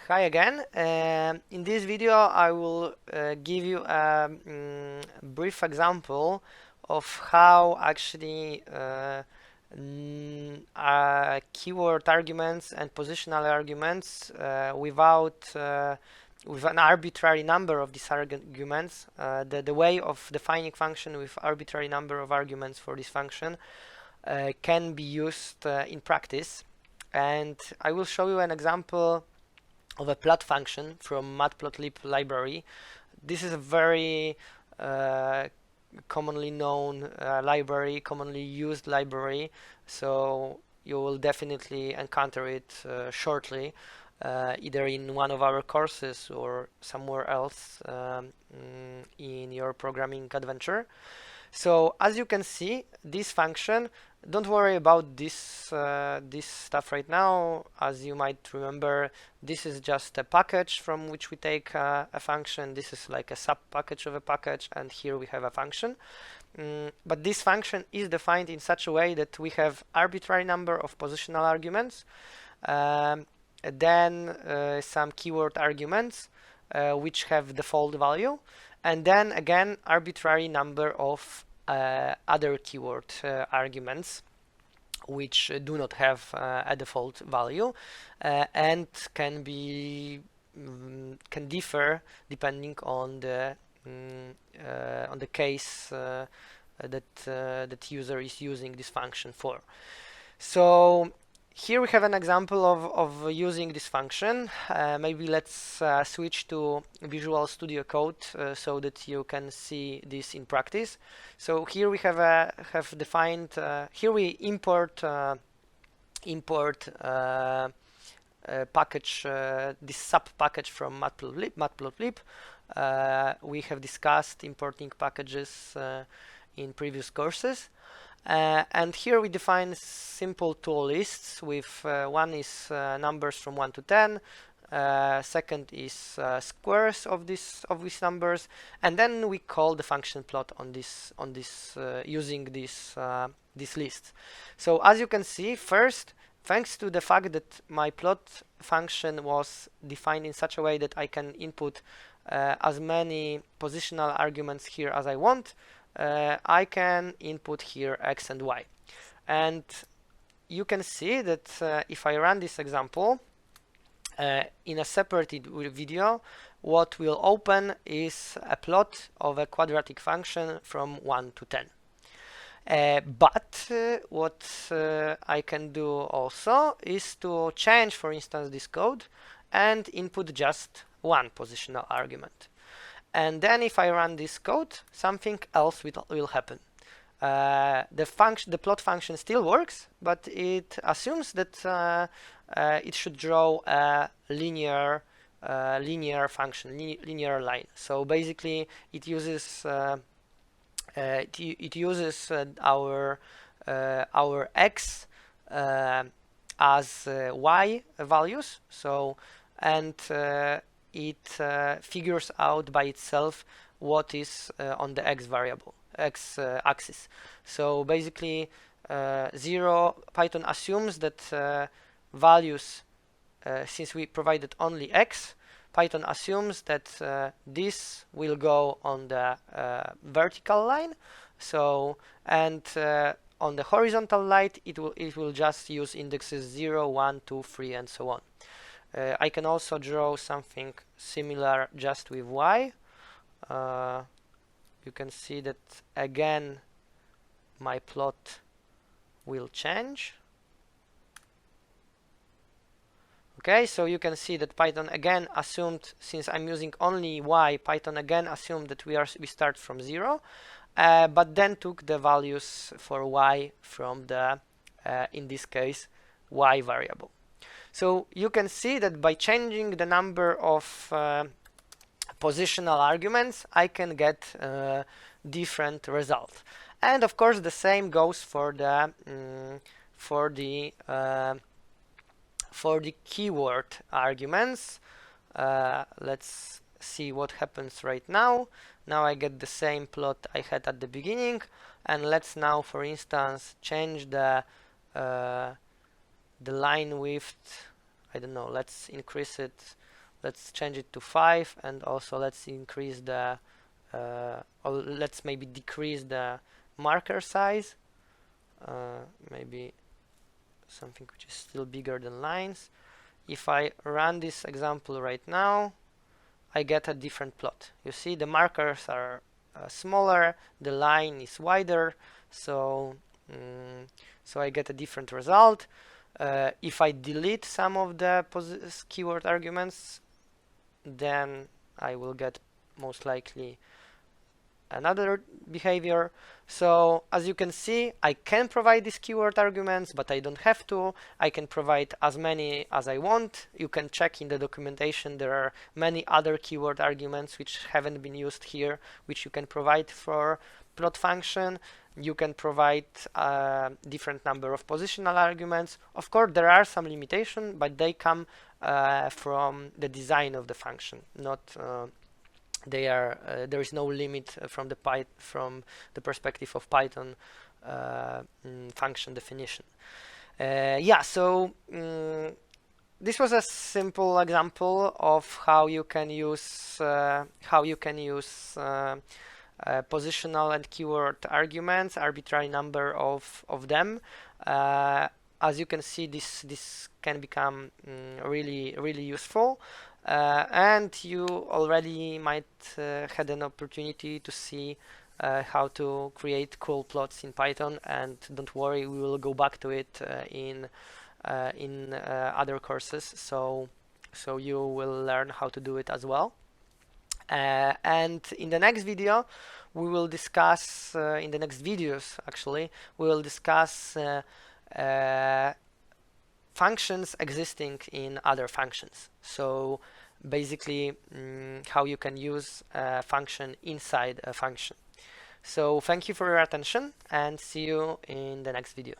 Hi again. In this video, I will give you a brief example of how actually keyword arguments and positional arguments with an arbitrary number of these arguments, the way of defining function with arbitrary number of arguments for this function can be used in practice. And I will show you an example of a plot function from matplotlib library. This is a very commonly known library, commonly used library, so you will definitely encounter it shortly, either in one of our courses or somewhere else in your programming adventure. So as you can see, this function, don't worry about this this stuff right now. As you might remember, this is just a package from which we take a function. This is like a sub package of a package, and here we have a function. But this function is defined in such a way that we have arbitrary number of positional arguments, then some keyword arguments which have default value, and then again arbitrary number of other keyword arguments which do not have a default value and can differ depending on the case that user is using this function for. So here we have an example of using this function. Maybe let's switch to Visual Studio Code so that you can see this in practice. So here we have defined. Here we import package, this sub package from matplotlib. We have discussed importing packages in previous courses. And here we define simple tool lists with one is numbers from 1 to 10, second is squares of these numbers, and then we call the function plot on this using this list. So as you can see, first, thanks to the fact that my plot function was defined in such a way that I can input as many positional arguments here as I want, I can input here x and y. And you can see that if I run this example in a separated video, what will open is a plot of a quadratic function from 1 to 10. But what I can do also is to change, for instance, this code and input just one positional argument. And then if I run this code, something else will happen. The plot function still works, but it assumes that it should draw a linear function, linear line. So basically, it uses our x as y values. So and it figures out by itself what is on the x variable, x axis. So basically, Python assumes that values, since we provided only x, Python assumes that this will go on the vertical line. So and on the horizontal line, it will just use indexes 0, 1, 2, 3, and so on. I can also draw something similar just with y. You can see that again my plot will change. Okay, so you can see that Python again assumed, since I'm using only y, Python again assumed that we start from 0, but then took the values for y from the in this case y variable. So you can see that by changing the number of positional arguments, I can get different results. And of course, the same goes for the keyword arguments. Let's see what happens right now. Now I get the same plot I had at the beginning, and let's now, for instance, change the line width. I don't know, let's increase it let's change it to 5, and also let's increase the or let's maybe decrease the marker size, maybe something which is still bigger than lines. If I run this example right now, I get a different plot. You see the markers are smaller, the line is wider, so so I get a different result. If I delete some of the keyword arguments, then I will get most likely another behavior. So as you can see, I can provide these keyword arguments, but I don't have to. I can provide as many as I want. You can check in the documentation. There are many other keyword arguments which haven't been used here, which you can provide for plot function. You can provide a different number of positional arguments. Of course, there are some limitations, but they come from the design of the function, not there is no limit from the perspective of Python function definition. Yeah, so this was a simple example of how you can use positional and keyword arguments, arbitrary number of them. As you can see, this can become really useful. And you already might had an opportunity to see how to create cool plots in Python, and don't worry, we will go back to it in other courses, so you will learn how to do it as well. And in the next video we will discuss in the next videos actually we will discuss functions existing in other functions. So basically how you can use a function inside a function. So thank you for your attention, and see you in the next video.